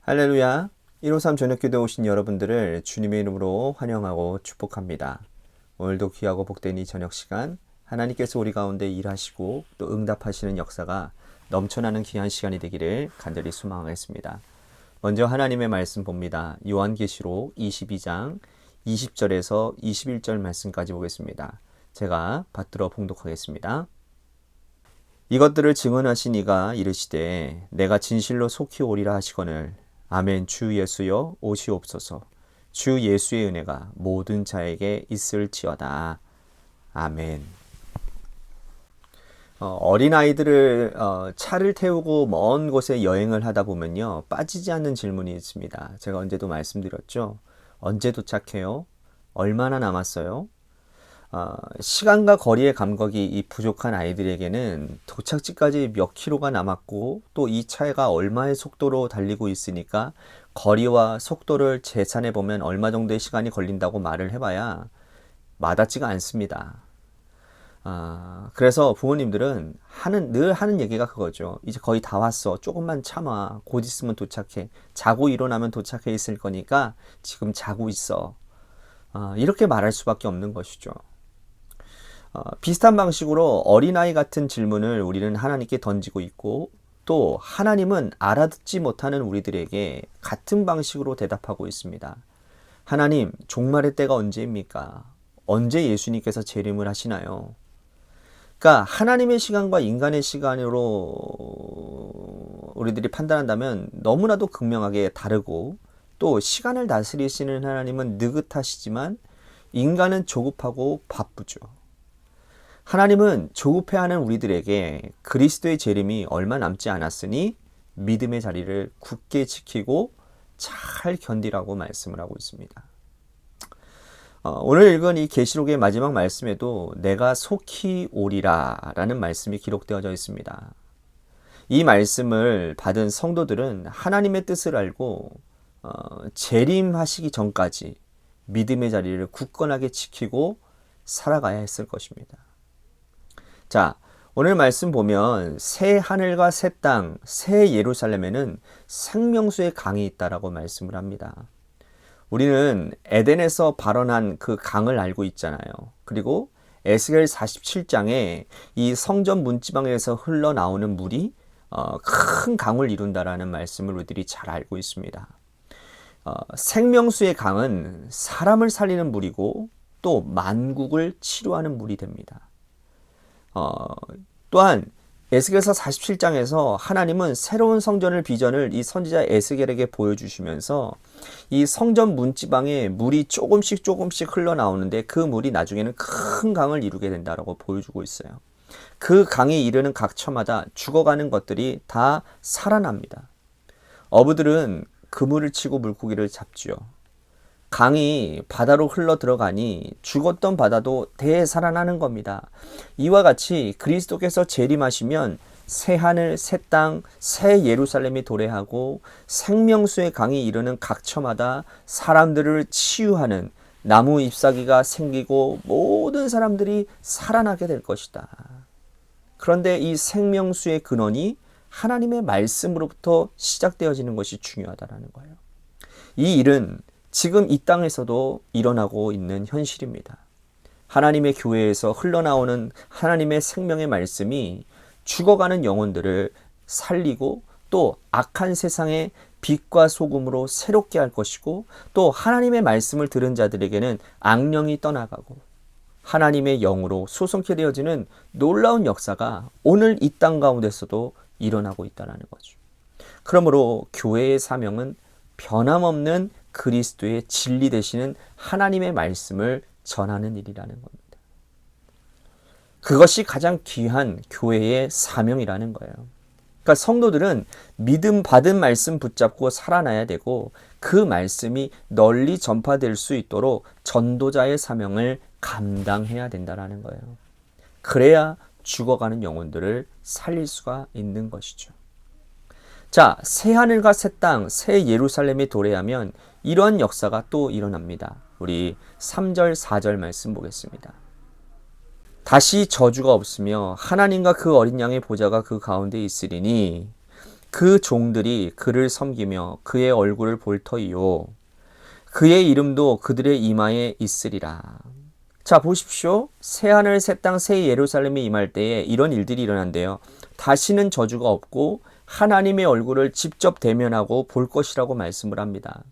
할렐루야. 153 저녁기도에 오신 여러분들을 주님의 이름으로 환영하고 축복합니다. 오늘도 귀하고 복된 이 저녁 시간 하나님께서 우리 가운데 일하시고 또 응답하시는 역사가 넘쳐나는 귀한 시간이 되기를 간절히 소망하겠습니다. 먼저 하나님의 말씀 봅니다. 요한계시록 22장 20절에서 21절 말씀까지 보겠습니다. 제가 받들어 봉독하겠습니다. 이것들을 증언하신 이가 이르시되 내가 진실로 속히 오리라 하시거늘 아멘. 주 예수여 오시옵소서. 주 예수의 은혜가 모든 자에게 있을지어다. 아멘. 어린아이들을 차를 태우고 먼 곳에 여행을 하다 보면요, 빠지지 않는 질문이 있습니다. 제가 언제도 말씀드렸죠. 언제 도착해요? 얼마나 남았어요? 시간과 거리의 감각이 이 부족한 아이들에게는 도착지까지 몇 킬로가 남았고 또 이 차가 얼마의 속도로 달리고 있으니까 거리와 속도를 계산해 보면 얼마 정도의 시간이 걸린다고 말을 해봐야 와닿지가 않습니다. 그래서 부모님들은 늘 하는 얘기가 그거죠. 이제 거의 다 왔어. 조금만 참아. 곧 있으면 도착해. 자고 일어나면 도착해 있을 거니까 지금 자고 있어. 이렇게 말할 수밖에 없는 것이죠. 비슷한 방식으로 어린아이 같은 질문을 우리는 하나님께 던지고 있고 또 하나님은 알아듣지 못하는 우리들에게 같은 방식으로 대답하고 있습니다. 하나님, 종말의 때가 언제입니까? 언제 예수님께서 재림을 하시나요? 그러니까 하나님의 시간과 인간의 시간으로 우리들이 판단한다면 너무나도 극명하게 다르고 또 시간을 다스리시는 하나님은 느긋하시지만 인간은 조급하고 바쁘죠. 하나님은 조급해하는 우리들에게 그리스도의 재림이 얼마 남지 않았으니 믿음의 자리를 굳게 지키고 잘 견디라고 말씀을 하고 있습니다. 오늘 읽은 이 계시록의 마지막 말씀에도 내가 속히 오리라 라는 말씀이 기록되어져 있습니다. 이 말씀을 받은 성도들은 하나님의 뜻을 알고 재림하시기 전까지 믿음의 자리를 굳건하게 지키고 살아가야 했을 것입니다. 자, 오늘 말씀 보면 새 하늘과 새 땅, 새 예루살렘에는 생명수의 강이 있다라고 말씀을 합니다. 우리는 에덴에서 발원한 그 강을 알고 있잖아요. 그리고 에스겔 47장에 이 성전 문지방에서 흘러나오는 물이 큰 강을 이룬다라는 말씀을 우리들이 잘 알고 있습니다. 생명수의 강은 사람을 살리는 물이고 또 만국을 치료하는 물이 됩니다. 또한 에스겔서 47장에서 하나님은 새로운 성전을 비전을 이 선지자 에스겔에게 보여주시면서 이 성전 문지방에 물이 조금씩 흘러나오는데 그 물이 나중에는 큰 강을 이루게 된다라고 보여주고 있어요. 그 강이 이르는 각 처마다 죽어가는 것들이 다 살아납니다. 어부들은 그물을 치고 물고기를 잡지요. 강이 바다로 흘러 들어가니 죽었던 바다도 되살아나는 겁니다. 이와 같이 그리스도께서 재림하시면 새 하늘, 새 땅, 새 예루살렘이 도래하고 생명수의 강이 이르는 각 처마다 사람들을 치유하는 나무 잎사귀가 생기고 모든 사람들이 살아나게 될 것이다. 그런데 이 생명수의 근원이 하나님의 말씀으로부터 시작되어지는 것이 중요하다는 거예요. 이 일은 지금 이 땅에서도 일어나고 있는 현실입니다. 하나님의 교회에서 흘러나오는 하나님의 생명의 말씀이 죽어가는 영혼들을 살리고 또 악한 세상에 빛과 소금으로 새롭게 할 것이고 또 하나님의 말씀을 들은 자들에게는 악령이 떠나가고 하나님의 영으로 소성케 되어지는 놀라운 역사가 오늘 이 땅 가운데서도 일어나고 있다는 거죠. 그러므로 교회의 사명은 변함없는 그리스도의 진리 되시는 하나님의 말씀을 전하는 일이라는 겁니다. 그것이 가장 귀한 교회의 사명이라는 거예요. 그러니까 성도들은 믿음 받은 말씀 붙잡고 살아나야 되고 그 말씀이 널리 전파될 수 있도록 전도자의 사명을 감당해야 된다는 거예요. 그래야 죽어가는 영혼들을 살릴 수가 있는 것이죠. 자, 새 하늘과 새 땅, 새 예루살렘이 도래하면 이러한 역사가 또 일어납니다. 우리 3절, 4절 말씀 보겠습니다. 다시 저주가 없으며 하나님과 그 어린 양의 보좌가 그 가운데 있으리니 그 종들이 그를 섬기며 그의 얼굴을 볼 터이요 그의 이름도 그들의 이마에 있으리라. 자, 보십시오. 새하늘 새 땅 새 예루살렘이 임할 때에 이런 일들이 일어난대요. 다시는 저주가 없고 하나님의 얼굴을 직접 대면하고 볼 것이라고 말씀을 합니다.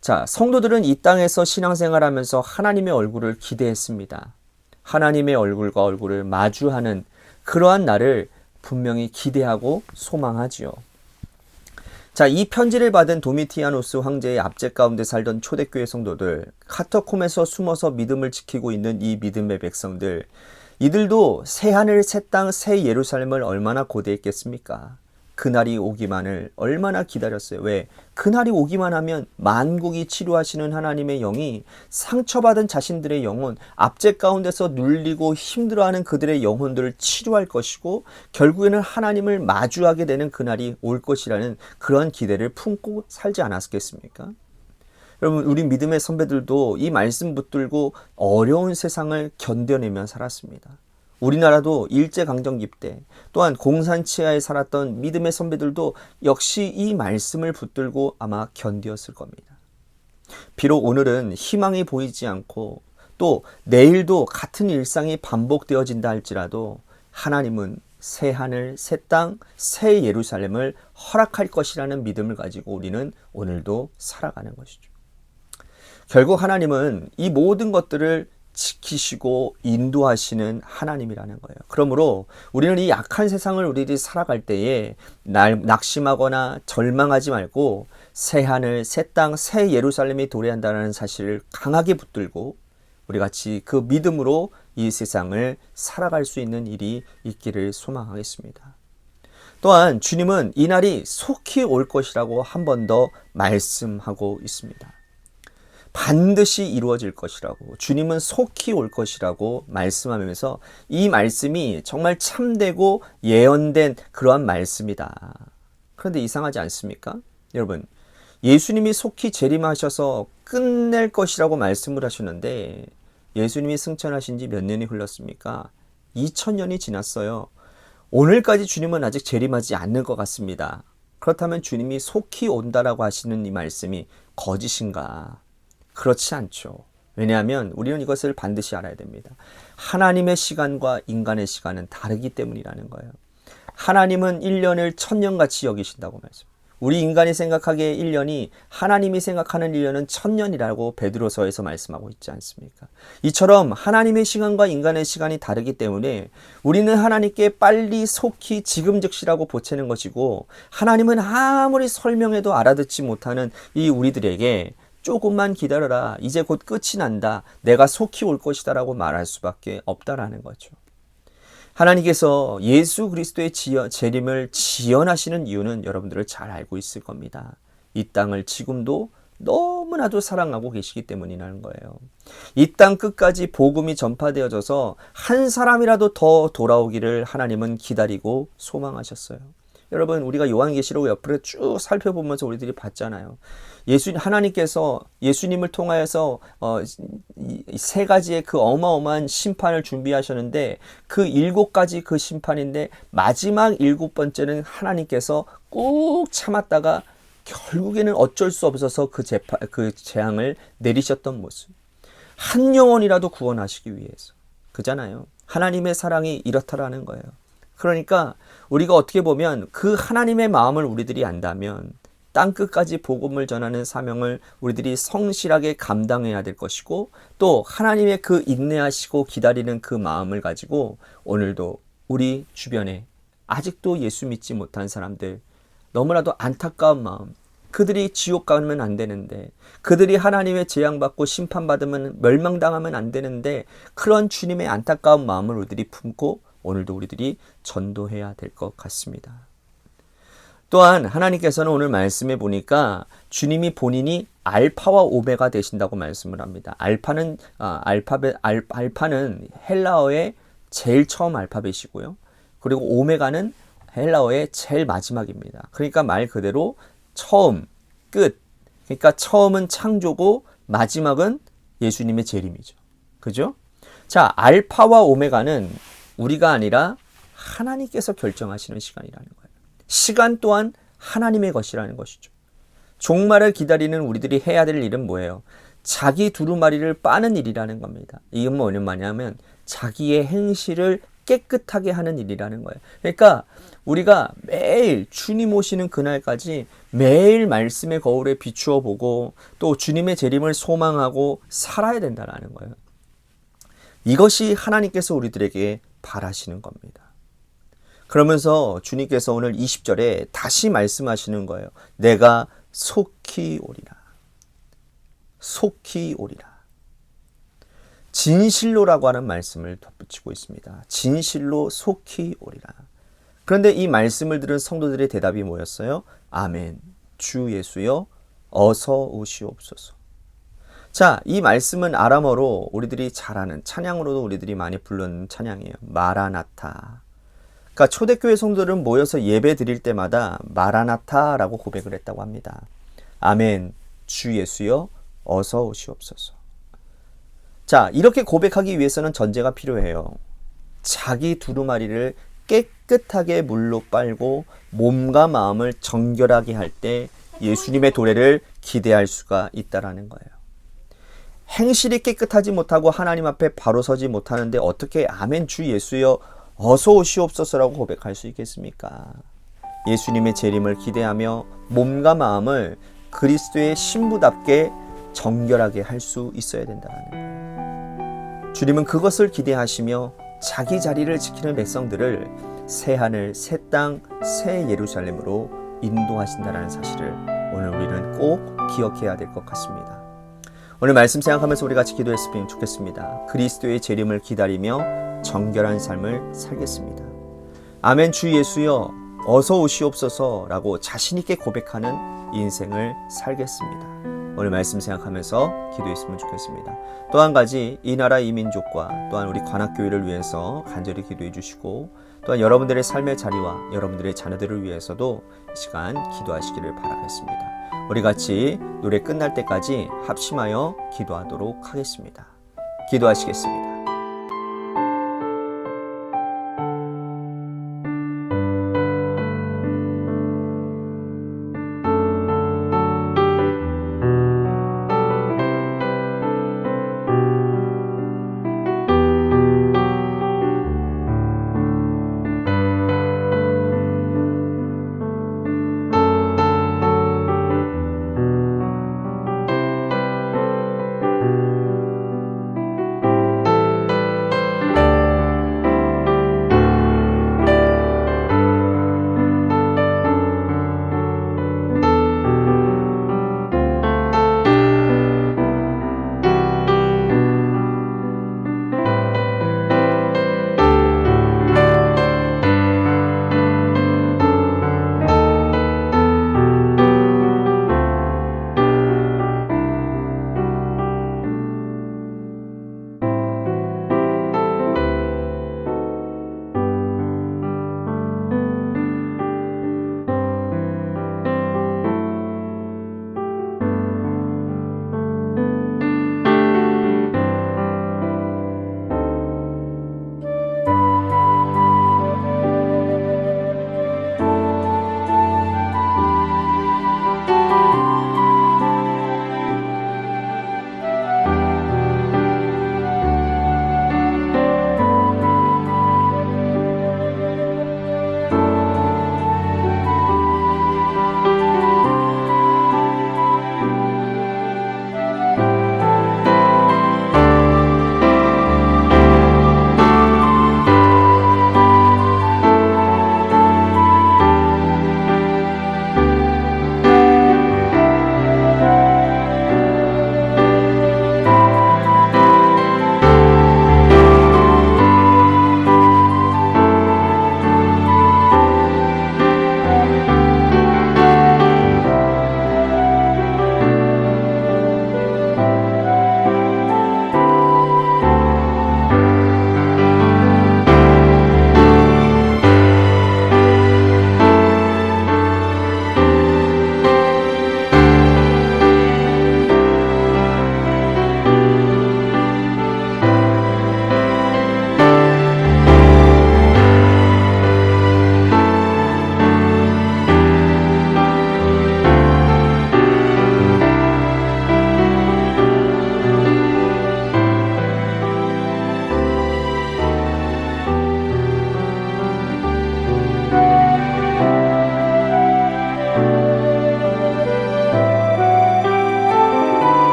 자, 성도들은 이 땅에서 신앙생활하면서 하나님의 얼굴을 기대했습니다. 하나님의 얼굴과 얼굴을 마주하는 그러한 날을 분명히 기대하고 소망하지요. 자, 이 편지를 받은 도미티아노스 황제의 압제 가운데 살던 초대교회 성도들, 카타콤에서 숨어서 믿음을 지키고 있는 이 믿음의 백성들, 이들도 새하늘 새 땅 새 예루살렘을 얼마나 고대했겠습니까? 그날이 오기만을 얼마나 기다렸어요. 왜? 그날이 오기만 하면 만국이 치료하시는 하나님의 영이 상처받은 자신들의 영혼, 압제 가운데서 눌리고 힘들어하는 그들의 영혼들을 치료할 것이고 결국에는 하나님을 마주하게 되는 그날이 올 것이라는 그런 기대를 품고 살지 않았겠습니까? 여러분, 우리 믿음의 선배들도 이 말씀 붙들고 어려운 세상을 견뎌내며 살았습니다. 우리나라도 일제강점기 때 또한 공산치하에 살았던 믿음의 선배들도 역시 이 말씀을 붙들고 아마 견디었을 겁니다. 비록 오늘은 희망이 보이지 않고 또 내일도 같은 일상이 반복되어진다 할지라도 하나님은 새 하늘, 새 땅, 새 예루살렘을 허락할 것이라는 믿음을 가지고 우리는 오늘도 살아가는 것이죠. 결국 하나님은 이 모든 것들을 지키시고 인도하시는 하나님이라는 거예요. 그러므로 우리는 이 약한 세상을 우리들이 살아갈 때에 낙심하거나 절망하지 말고 새 하늘, 새 땅, 새 예루살렘이 도래한다는 사실을 강하게 붙들고 우리 같이 그 믿음으로 이 세상을 살아갈 수 있는 일이 있기를 소망하겠습니다. 또한 주님은 이 날이 속히 올 것이라고 한 번 더 말씀하고 있습니다. 반드시 이루어질 것이라고, 주님은 속히 올 것이라고 말씀하면서 이 말씀이 정말 참되고 예언된 그러한 말씀이다. 그런데 이상하지 않습니까? 여러분, 예수님이 속히 재림하셔서 끝낼 것이라고 말씀을 하시는데 예수님이 승천하신 지 몇 년이 흘렀습니까? 2000년이 지났어요. 오늘까지 주님은 아직 재림하지 않는 것 같습니다. 그렇다면 주님이 속히 온다라고 하시는 이 말씀이 거짓인가? 그렇지 않죠. 왜냐하면 우리는 이것을 반드시 알아야 됩니다. 하나님의 시간과 인간의 시간은 다르기 때문이라는 거예요. 하나님은 1년을 1000년같이 여기신다고 말씀. 우리 인간이 생각하기에 1년이 하나님이 생각하는 1년은 1000년이라고 베드로서에서 말씀하고 있지 않습니까? 이처럼 하나님의 시간과 인간의 시간이 다르기 때문에 우리는 하나님께 빨리 속히 지금 즉시라고 보채는 것이고 하나님은 아무리 설명해도 알아듣지 못하는 이 우리들에게 조금만 기다려라. 이제 곧 끝이 난다. 내가 속히 올 것이다 라고 말할 수밖에 없다라는 거죠. 하나님께서 예수 그리스도의 재림을 지연하시는 이유는 여러분들을 잘 알고 있을 겁니다. 이 땅을 지금도 너무나도 사랑하고 계시기 때문이라는 거예요. 이 땅 끝까지 복음이 전파되어져서 한 사람이라도 더 돌아오기를 하나님은 기다리고 소망하셨어요. 여러분, 우리가 요한계시록 옆으로 쭉 살펴보면서 우리들이 봤잖아요. 하나님께서 예수님을 통하여서 세 가지의 그 어마어마한 심판을 준비하셨는데 그 7가지 그 심판인데 마지막 7번째는 하나님께서 꾹 참았다가 결국에는 어쩔 수 없어서 그 재앙을 내리셨던 모습. 한 영혼이라도 구원하시기 위해서. 그잖아요. 하나님의 사랑이 이렇다라는 거예요. 그러니까 우리가 어떻게 보면 그 하나님의 마음을 우리들이 안다면 땅끝까지 복음을 전하는 사명을 우리들이 성실하게 감당해야 될 것이고 또 하나님의 그 인내하시고 기다리는 그 마음을 가지고 오늘도 우리 주변에 아직도 예수 믿지 못한 사람들 너무나도 안타까운 마음 그들이 지옥 가면 안 되는데 그들이 하나님의 재앙받고 심판받으면 멸망당하면 안 되는데 그런 주님의 안타까운 마음을 우리들이 품고 오늘도 우리들이 전도해야 될 것 같습니다. 또한 하나님께서는 오늘 말씀해 보니까 주님이 본인이 알파와 오메가 되신다고 말씀을 합니다. 알파는 헬라어의 제일 처음 알파벳이고요. 그리고 오메가는 헬라어의 제일 마지막입니다. 그러니까 말 그대로 처음, 끝. 그러니까 처음은 창조고 마지막은 예수님의 재림이죠. 그죠? 자, 알파와 오메가는 우리가 아니라 하나님께서 결정하시는 시간이라는 거예요. 시간 또한 하나님의 것이라는 것이죠. 종말을 기다리는 우리들이 해야 될 일은 뭐예요? 자기 두루마리를 빠는 일이라는 겁니다. 이건 뭐냐 말이냐면 자기의 행실을 깨끗하게 하는 일이라는 거예요. 그러니까 우리가 매일 주님 오시는 그날까지 매일 말씀의 거울에 비추어 보고 또 주님의 재림을 소망하고 살아야 된다는 거예요. 이것이 하나님께서 우리들에게 바라시는 겁니다. 그러면서 주님께서 오늘 20절에 다시 말씀하시는 거예요. 내가 속히 오리라. 속히 오리라. 진실로라고 하는 말씀을 덧붙이고 있습니다. 진실로 속히 오리라. 그런데 이 말씀을 들은 성도들의 대답이 뭐였어요? 아멘. 주 예수여 어서 오시옵소서. 자, 이 말씀은 아람어로 우리들이 잘 아는 찬양으로도 우리들이 많이 부르는 찬양이에요. 마라나타. 그러니까 초대교회 성도들은 모여서 예배 드릴 때마다 마라나타라고 고백을 했다고 합니다. 아멘. 주 예수여 어서 오시옵소서. 자, 이렇게 고백하기 위해서는 전제가 필요해요. 자기 두루마리를 깨끗하게 물로 빨고 몸과 마음을 정결하게 할 때 예수님의 도래를 기대할 수가 있다라는 거예요. 행실이 깨끗하지 못하고 하나님 앞에 바로 서지 못하는데 어떻게 아멘 주 예수여 어서 오시옵소서라고 고백할 수 있겠습니까? 예수님의 재림을 기대하며 몸과 마음을 그리스도의 신부답게 정결하게 할 수 있어야 된다는 거예요. 주님은 그것을 기대하시며 자기 자리를 지키는 백성들을 새 하늘, 새 땅, 새 예루살렘으로 인도하신다는 사실을 오늘 우리는 꼭 기억해야 될 것 같습니다. 오늘 말씀 생각하면서 우리 같이 기도했으면 좋겠습니다. 그리스도의 재림을 기다리며 정결한 삶을 살겠습니다. 아멘 주 예수여 어서 오시옵소서라고 자신 있게 고백하는 인생을 살겠습니다. 오늘 말씀 생각하면서 기도했으면 좋겠습니다. 또 한 가지 이 나라 이 민족과 또한 우리 관악교회를 위해서 간절히 기도해 주시고 또한 여러분들의 삶의 자리와 여러분들의 자녀들을 위해서도 이 시간 기도하시기를 바라겠습니다. 우리 같이 노래 끝날 때까지 합심하여 기도하도록 하겠습니다. 기도하시겠습니다.